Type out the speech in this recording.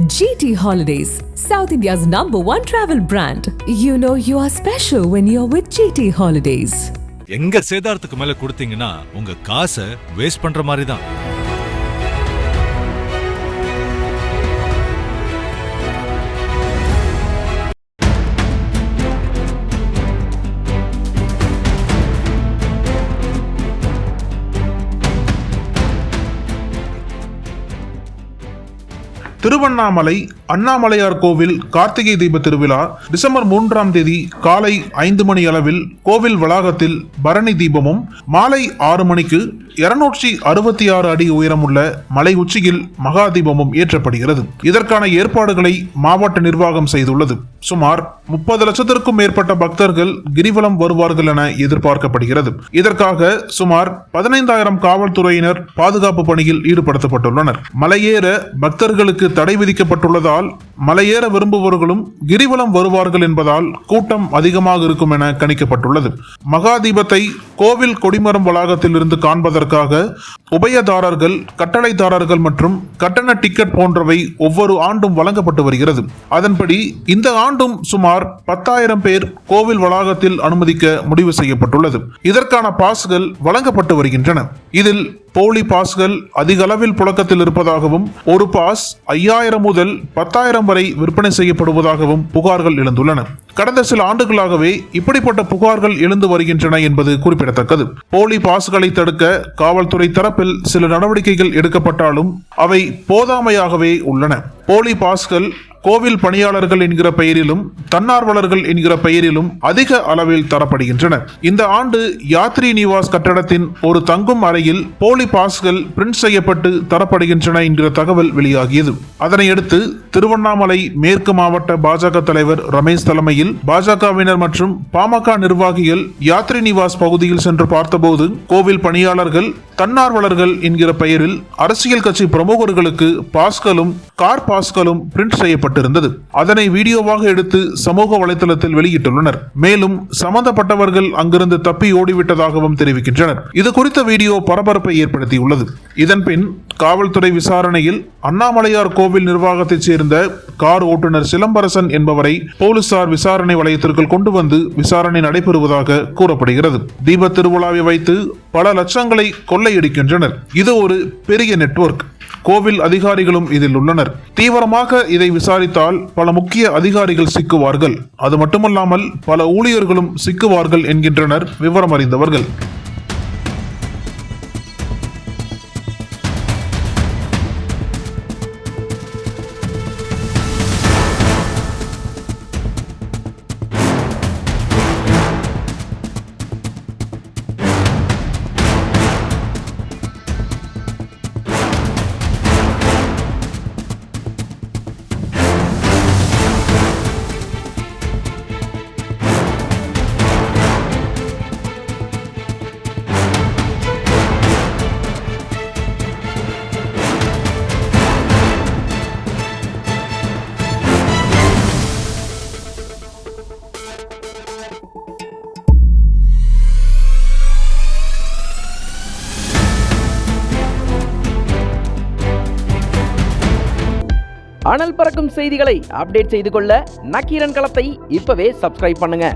GT Holidays, South India's #1 travel brand. You know you are special when you're with GT Holidays. எங்க சேதாரத்துக்கு மேல கொடுத்தீங்கன்னா உங்க காசை waste பண்ற மாதிரி தான். திருவண்ணாமலை அண்ணாமலையார் கோவில் கார்த்திகை தீப திருவிழா டிசம்பர் 3ஆம் தேதி காலை 5 மணி அளவில் கோவில் வளாகத்தில் பரணி தீபமும், மாலை 6 மணிக்கு 266 அடி உயரமுள்ள மலை உச்சியில் மகா தீபமும் ஏற்றப்படுகிறது. இதற்கான ஏற்பாடுகளை மாவட்ட நிர்வாகம் செய்துள்ளது. சுமார் 30 லட்சத்திற்கும் மேற்பட்ட பக்தர்கள் கிரிவலம் வருவார்கள் என எதிர்பார்க்கப்படுகிறது. இதற்காக சுமார் 15,000 காவல்துறையினர் பாதுகாப்பு பணியில் ஈடுபடுத்தப்பட்டுள்ளனர். மலையேற பக்தர்களுக்கு தடை விதிக்கப்பட்டுள்ளதால் மலையேற விரும்புபவர்களும் கிரிவலம் வருவார்கள் என்பதால் கூட்டம் அதிகமாக இருக்கும் என கணிக்கப்பட்டுள்ளது. மகா தீபத்தை கோவில் கொடிமரம் வளாகத்தில் இருந்து காண்பதற்காக உபயதாரர்கள், கட்டளைதாரர்கள் மற்றும் கட்டண டிக்கெட் போன்றவை ஒவ்வொரு ஆண்டும் வழங்கப்பட்டு வருகிறது. அதன்படி இந்த ஆண்டும் சுமார் 10,000 பேர் கோவில் வளாகத்தில் அனுமதிக்க முடிவு செய்யப்பட்டுள்ளது. இதற்கான பாஸ்கள் வழங்கப்பட்டு வருகின்றன. இதில் போலி பாஸ்கள் அதிக அளவில் புழக்கத்தில் இருப்பதாகவும், ஒரு பாஸ் 5,000 முதல் 10,000 வரை விற்பனை செய்யப்படுவதாகவும் புகார்கள் எழுந்துள்ளன. கடந்த சில ஆண்டுகளாகவே இப்படிப்பட்ட புகார்கள் எழுந்து வருகின்றன என்பது குறிப்பிடத்தக்கது. போலி பாஸ்களை தடுக்க காவல்துறை தரப்பில் சில நடவடிக்கைகள் எடுக்கப்பட்டாலும் அவை போதாமையாகவே உள்ளன. போலி பாஸ்கள் கோவில் பணியாளர்கள் என்கிற பெயரிலும் தன்னார்வலர்கள் என்கிற பெயரிலும் அதிக அளவில் தரப்படுகின்றன. இந்த ஆண்டு யாத்ரி நிவாஸ் கட்டடத்தின் ஒரு தங்கும் அறையில் போலி பாஸ்கள் பிரிண்ட் செய்யப்பட்டு தரப்படுகின்றன என்கிற தகவல் வெளியாகியது. அதனையடுத்து திருவண்ணாமலை மேற்கு மாவட்ட பாஜக தலைவர் ரமேஷ் தலைமையில் பாஜகவினர் மற்றும் பாமக நிர்வாகிகள் யாத்ரி நிவாஸ் பகுதியில் சென்று பார்த்தபோது கோவில் பணியாளர்கள், தன்னார்வலர்கள் என்கிற பெயரில் அரசியல் கட்சி பிரமுகர்களுக்கு பாஸ்களும் கார் பாஸ்களும் பிரிண்ட் செய்யப்பட்டிருந்தது. அதனை வீடியோவாக எடுத்து சமூக வலைதளத்தில் வெளியிட்டுள்ளனர். மேலும் சம்பந்தப்பட்டவர்கள் அங்கிருந்து தப்பி ஓடிவிட்டதாகவும் தெரிவிக்கின்றனர். இது குறித்த வீடியோ பரபரப்பை ஏற்படுத்தியுள்ளது. இதன்பின் காவல்துறை விசாரணையில் அண்ணாமலையார் கோவில் நிர்வாகத்தைச் சேர்ந்த கார் ஓட்டுநர் சிலம்பரசன் என்பவரை போலீசார் விசாரணை வளையத்திற்குள் கொண்டு வந்து விசாரணை நடைபெறுவதாக கூறப்படுகிறது. தீப திருவிழாவை வைத்து பல லட்சங்களை கொள்ளையடிக்கின்றனர். இது ஒரு பெரிய நெட்வொர்க். கோவில் அதிகாரிகளும் இதில் உள்ளனர். தீவிரமாக இதை விசாரித்தால் பல முக்கிய அதிகாரிகள் சிக்குவார்கள். அது மட்டுமல்லாமல் பல ஊழியர்களும் சிக்குவார்கள் என்கின்றனர் விவரம் அறிந்தவர்கள். அனல் பறக்கும் செய்திகளை அப்டேட் செய்து கொள்ள நக்கீரன் களத்தை இப்பவே சப்ஸ்கிரைப் பண்ணுங்க.